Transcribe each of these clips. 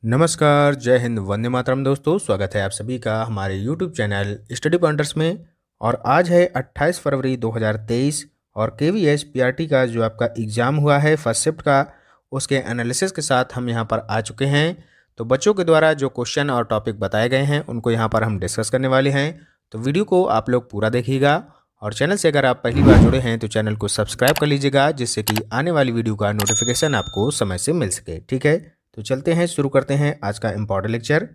नमस्कार, जय हिंद, वंदे मातरम दोस्तों। स्वागत है आप सभी का हमारे यूट्यूब चैनल स्टडी पॉइंटर्स में। और आज है 28 फरवरी 2023 और केवीएस पीआरटी का जो आपका एग्ज़ाम हुआ है फर्स्ट शिफ्ट का, उसके एनालिसिस के साथ हम यहाँ पर आ चुके हैं। तो बच्चों के द्वारा जो क्वेश्चन और टॉपिक बताए गए हैं उनको यहाँ पर हम डिस्कस करने वाले हैं। तो वीडियो को आप लोग पूरा देखिएगा और चैनल से अगर आप पहली बार जुड़े हैं तो चैनल को सब्सक्राइब कर लीजिएगा, जिससे कि आने वाली वीडियो का नोटिफिकेशन आपको समय से मिल सके। ठीक है, तो चलते हैं, शुरू करते हैं आज का इम्पॉर्टेंट लेक्चर।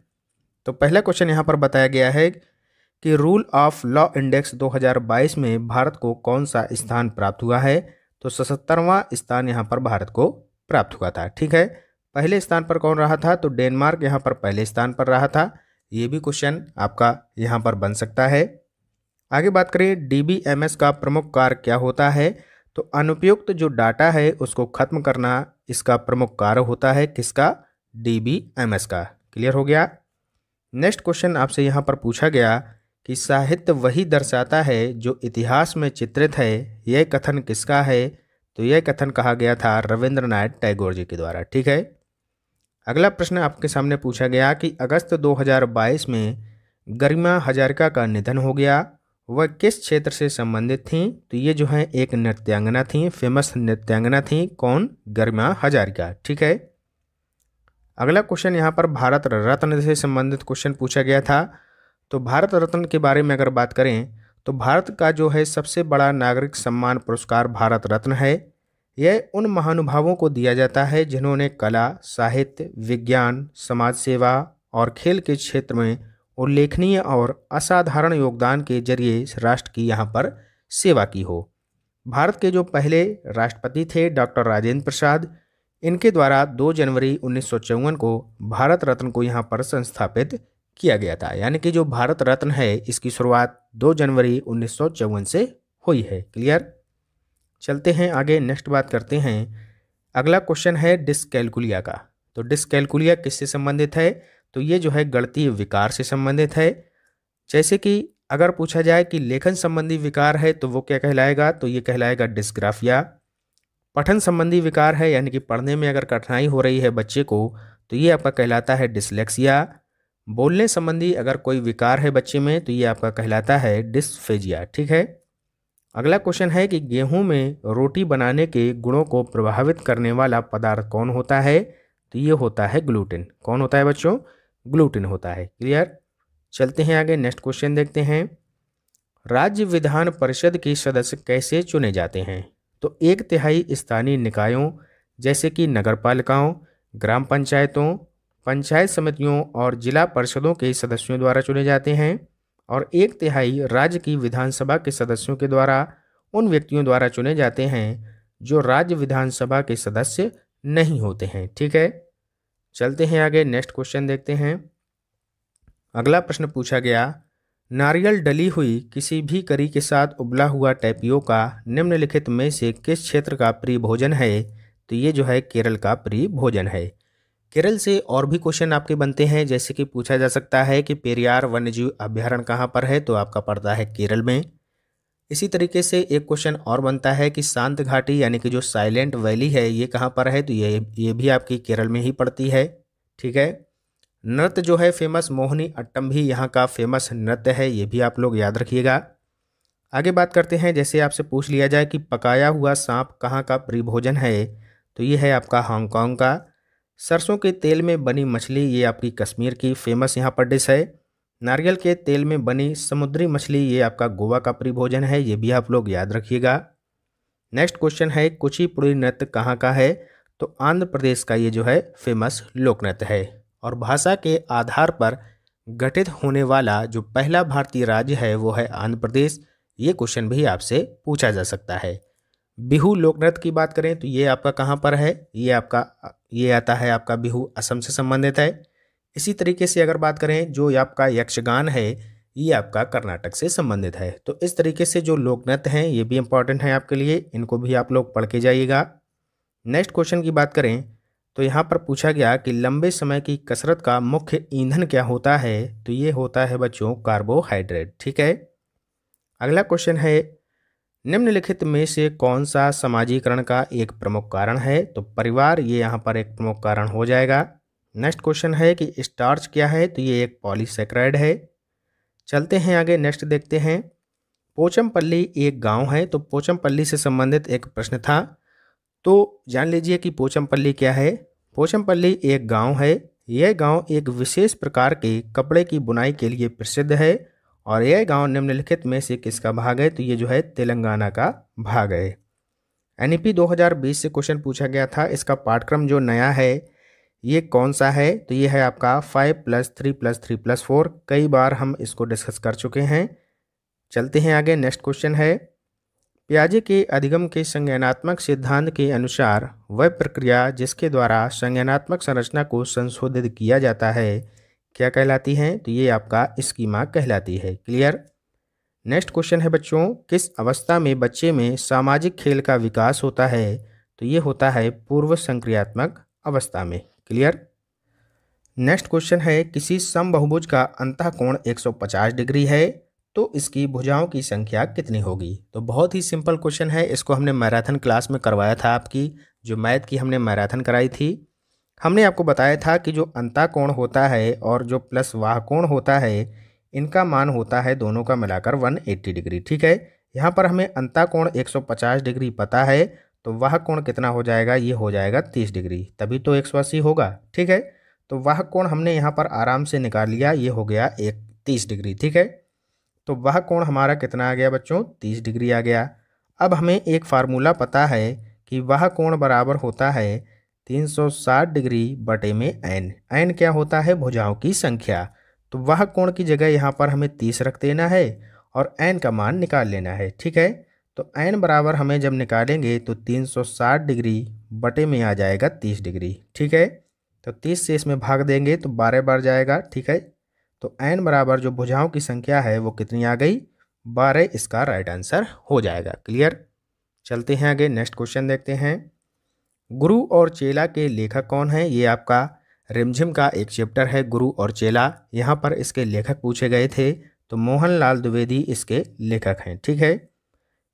तो पहला क्वेश्चन यहाँ पर बताया गया है कि रूल ऑफ लॉ इंडेक्स 2022 में भारत को कौन सा स्थान प्राप्त हुआ है। तो 77वां स्थान यहाँ पर भारत को प्राप्त हुआ था। ठीक है, पहले स्थान पर कौन रहा था? तो डेनमार्क यहाँ पर पहले स्थान पर रहा था। ये भी क्वेश्चन आपका यहाँ पर बन सकता है। आगे बात करें, डीबीएमएस का प्रमुख कार्य क्या होता है? तो अनुपयुक्त जो डाटा है उसको खत्म करना इसका प्रमुख कार्य होता है। किसका? डीबीएमएस का। क्लियर हो गया। नेक्स्ट क्वेश्चन आपसे यहाँ पर पूछा गया कि साहित्य वही दर्शाता है जो इतिहास में चित्रित है, यह कथन किसका है? तो यह कथन कहा गया था रविंद्रनाथ टैगोर जी के द्वारा। ठीक है, अगला प्रश्न आपके सामने पूछा गया कि अगस्त 2022 में गरिमा हजारिका का निधन हो गया, वह किस क्षेत्र से संबंधित थीं? तो ये जो है एक नृत्यांगना थी, फेमस नृत्यांगना थी। कौन? गरिमा हजारिका। ठीक है, अगला क्वेश्चन यहाँ पर भारत रत्न से संबंधित क्वेश्चन पूछा गया था। तो भारत रत्न के बारे में अगर बात करें तो भारत का जो है सबसे बड़ा नागरिक सम्मान पुरस्कार भारत रत्न है। यह उन महानुभावों को दिया जाता है जिन्होंने कला, साहित्य, विज्ञान, समाज सेवा और खेल के क्षेत्र में उल्लेखनीय और असाधारण योगदान के जरिए राष्ट्र की यहाँ पर सेवा की हो। भारत के जो पहले राष्ट्रपति थे डॉक्टर राजेंद्र प्रसाद, इनके द्वारा 2 जनवरी 1954 को भारत रत्न को यहाँ पर संस्थापित किया गया था। यानी कि जो भारत रत्न है इसकी शुरुआत 2 जनवरी 1954 से हुई है। क्लियर। चलते हैं आगे, नेक्स्ट बात करते हैं। अगला क्वेश्चन है डिस्कैलकुलिया का। तो डिस्कैलकुलिया किससे संबंधित है? तो ये जो है गणितीय विकार से संबंधित है। जैसे कि अगर पूछा जाए कि लेखन संबंधी विकार है तो वो क्या कहलाएगा? तो ये कहलाएगा डिस्ग्राफिया। पठन संबंधी विकार है, यानी कि पढ़ने में अगर कठिनाई हो रही है बच्चे को, तो ये आपका कहलाता है डिसलेक्सिया। बोलने संबंधी अगर कोई विकार है बच्चे में तो ये आपका कहलाता है डिस्फेजिया। ठीक है, अगला क्वेश्चन है कि गेहूं में रोटी बनाने के गुणों को प्रभावित करने वाला पदार्थ कौन होता है? तो ये होता है ग्लूटेन। कौन होता है बच्चों? ग्लूटेन होता है। क्लियर। चलते हैं आगे, नेक्स्ट क्वेश्चन देखते हैं। राज्य विधान परिषद के सदस्य कैसे चुने जाते हैं? तो 1/3 स्थानीय निकायों जैसे कि नगरपालिकाओं, ग्राम पंचायतों, पंचायत समितियों और जिला परिषदों के सदस्यों द्वारा चुने जाते हैं। और 1/3 राज्य की विधानसभा के सदस्यों के द्वारा उन व्यक्तियों द्वारा चुने जाते हैं जो राज्य विधानसभा के सदस्य नहीं होते हैं। ठीक है, चलते हैं आगे, नेक्स्ट क्वेश्चन देखते हैं। अगला प्रश्न पूछा गया, नारियल डली हुई किसी भी करी के साथ उबला हुआ टैपियोका निम्नलिखित में से किस क्षेत्र का प्रिय भोजन है? तो ये जो है केरल का प्रिय भोजन है। केरल से और भी क्वेश्चन आपके बनते हैं, जैसे कि पूछा जा सकता है कि पेरियार वन्यजीव अभ्यारण्य कहाँ पर है? तो आपका पड़ता है केरल में। इसी तरीके से एक क्वेश्चन और बनता है कि शांत घाटी यानी कि जो साइलेंट वैली है ये कहाँ पर है? तो ये भी आपकी केरल में ही पड़ती है। ठीक है, नृत्य जो है फेमस मोहिनी अट्टम भी यहाँ का फेमस नृत्य है, ये भी आप लोग याद रखिएगा। आगे बात करते हैं, जैसे आपसे पूछ लिया जाए कि पकाया हुआ सांप कहाँ का प्रिय भोजन है? तो ये है आपका हांगकांग का। सरसों के तेल में बनी मछली ये आपकी कश्मीर की फेमस यहाँ पर डिश है। नारियल के तेल में बनी समुद्री मछली ये आपका गोवा का प्रिय भोजन है, ये भी आप लोग याद रखिएगा। नेक्स्ट क्वेश्चन है, कुचिपुड़ी नृत्य कहाँ का है? तो आंध्र प्रदेश का ये जो है फेमस लोक नृत्य है। और भाषा के आधार पर गठित होने वाला जो पहला भारतीय राज्य है वो है आंध्र प्रदेश। ये क्वेश्चन भी आपसे पूछा जा सकता है। बिहू लोकनृत्य की बात करें तो ये आपका कहाँ पर है? ये आता है आपका बिहू असम से संबंधित है। इसी तरीके से अगर बात करें जो आपका यक्षगान है ये आपका कर्नाटक से संबंधित है। तो इस तरीके से जो लोकनृत्य हैं ये भी इंपॉर्टेंट है आपके लिए, इनको भी आप लोग पढ़ के जाइएगा। नेक्स्ट क्वेश्चन की बात करें तो यहाँ पर पूछा गया कि लंबे समय की कसरत का मुख्य ईंधन क्या होता है? तो ये होता है बच्चों कार्बोहाइड्रेट। ठीक है, अगला क्वेश्चन है, निम्नलिखित में से कौन सा समाजीकरण का एक प्रमुख कारण है? तो परिवार ये यहाँ पर एक प्रमुख कारण हो जाएगा। नेक्स्ट क्वेश्चन है कि स्टार्च क्या है, तो ये एक पॉलीसेकेराइड है। चलते हैं आगे, नेक्स्ट देखते हैं। पोचमपल्ली एक गांव है, तो पोचमपल्ली से संबंधित एक प्रश्न था, तो जान लीजिए कि पोचमपल्ली क्या है। पोचमपल्ली एक गांव है। यह गांव एक विशेष प्रकार के कपड़े की बुनाई के लिए प्रसिद्ध है और यह गांव निम्नलिखित में से किसका भाग है, तो ये जो है तेलंगाना का भाग है। एनईपी 2020 से क्वेश्चन पूछा गया था। इसका पाठ्यक्रम जो नया है ये कौन सा है, तो ये है आपका 5+3+3+4। कई बार हम इसको डिस्कस कर चुके हैं। चलते हैं आगे, नेक्स्ट क्वेश्चन है। पियाजे के अधिगम के संज्ञानात्मक सिद्धांत के अनुसार वह प्रक्रिया जिसके द्वारा संज्ञानात्मक संरचना को संशोधित किया जाता है क्या कहलाती है, तो ये आपका स्कीमा कहलाती है। क्लियर। नेक्स्ट क्वेश्चन है बच्चों, किस अवस्था में बच्चे में सामाजिक खेल का विकास होता है, तो ये होता है पूर्व संक्रियात्मक अवस्था में। क्लियर। नेक्स्ट क्वेश्चन है, किसी समबहुभुज का अंतःकोण 150 डिग्री है तो इसकी भुजाओं की संख्या कितनी होगी। तो बहुत ही सिंपल क्वेश्चन है, इसको हमने मैराथन क्लास में करवाया था। आपकी जो मैथ की हमने मैराथन कराई थी, हमने आपको बताया था कि जो अंतःकोण होता है और जो प्लस वाह कोण होता है, इनका मान होता है दोनों का मिलाकर 180 डिग्री। ठीक है, यहाँ पर हमें अंतःकोण 150 डिग्री पता है, तो वाह कोण कितना हो जाएगा, ये हो जाएगा 30 डिग्री, तभी तो 180 होगा। ठीक है, तो वाह कोण हमने यहाँ पर आराम से निकाल लिया, ये हो गया 30 डिग्री। ठीक है, तो वह कोण हमारा कितना आ गया बच्चों, 30 डिग्री आ गया। अब हमें एक फार्मूला पता है कि वह कोण बराबर होता है 360 डिग्री बटे में एन। एन क्या होता है, भुजाओं की संख्या। तो वह कोण की जगह यहाँ पर हमें 30 रख देना है और एन का मान निकाल लेना है। ठीक है, तो एन बराबर हमें जब निकालेंगे तो 360 डिग्री बटे में आ जाएगा 30 डिग्री। ठीक है, तो 30 से इसमें भाग देंगे तो 12 बार जाएगा। ठीक है, तो एन बराबर जो भुजाओं की संख्या है वो कितनी आ गई, 12। इसका राइट आंसर हो जाएगा। क्लियर। चलते हैं आगे, नेक्स्ट क्वेश्चन देखते हैं। गुरु और चेला के लेखक कौन है, ये आपका रिमझिम का एक चैप्टर है, गुरु और चेला। यहाँ पर इसके लेखक पूछे गए थे, तो मोहनलाल द्विवेदी इसके लेखक हैं। ठीक है,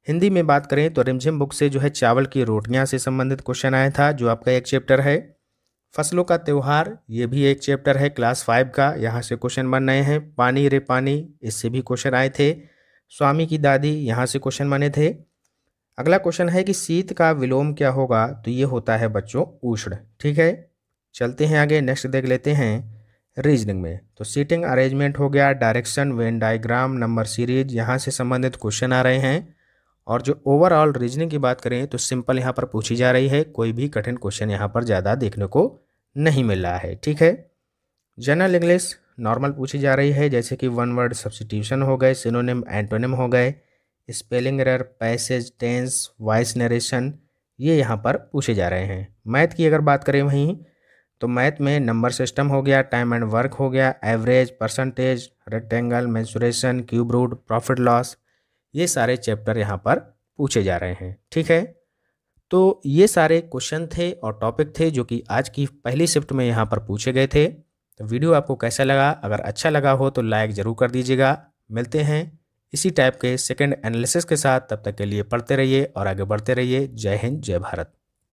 हिंदी में बात करें तो रिमझिम बुक से जो है चावल की रोटियां से संबंधित क्वेश्चन आया था, जो आपका एक चैप्टर है। फसलों का त्यौहार, ये भी एक चैप्टर है क्लास 5 का, यहाँ से क्वेश्चन बन रहे हैं। पानी रे पानी, इससे भी क्वेश्चन आए थे। स्वामी की दादी, यहाँ से क्वेश्चन बने थे। अगला क्वेश्चन है कि शीत का विलोम क्या होगा, तो ये होता है बच्चों उष्ण। ठीक है, चलते हैं आगे, नेक्स्ट देख लेते हैं रीजनिंग में। तो सीटिंग अरेंजमेंट हो गया, direction, Venn diagram, number series, यहाँ से संबंधित क्वेश्चन आ रहे हैं। और जो ओवरऑल रीजनिंग की बात करें तो सिंपल यहाँ पर पूछी जा रही है, कोई भी कठिन क्वेश्चन यहाँ पर ज़्यादा देखने को नहीं मिल रहा है। ठीक है, जनरल इंग्लिश नॉर्मल पूछी जा रही है, जैसे कि वन वर्ड सब्स्टिट्यूशन हो गए, सिनोनिम एंटोनिम हो गए, spelling error, passage, tense, voice narration, ये यहाँ पर पूछे जा रहे हैं। मैथ की अगर बात करें वहीं, तो मैथ में नंबर सिस्टम हो गया, टाइम एंड वर्क हो गया, average, percentage, rectangle, mensuration, cube root, profit loss, ये सारे चैप्टर यहाँ पर पूछे जा रहे हैं। ठीक है, तो ये सारे क्वेश्चन थे और टॉपिक थे जो कि आज की पहली शिफ्ट में यहाँ पर पूछे गए थे। तो वीडियो आपको कैसा लगा, अगर अच्छा लगा हो तो लाइक ज़रूर कर दीजिएगा। मिलते हैं इसी टाइप के सेकंड एनालिसिस के साथ, तब तक के लिए पढ़ते रहिए और आगे बढ़ते रहिए। जय हिंद, जय भारत।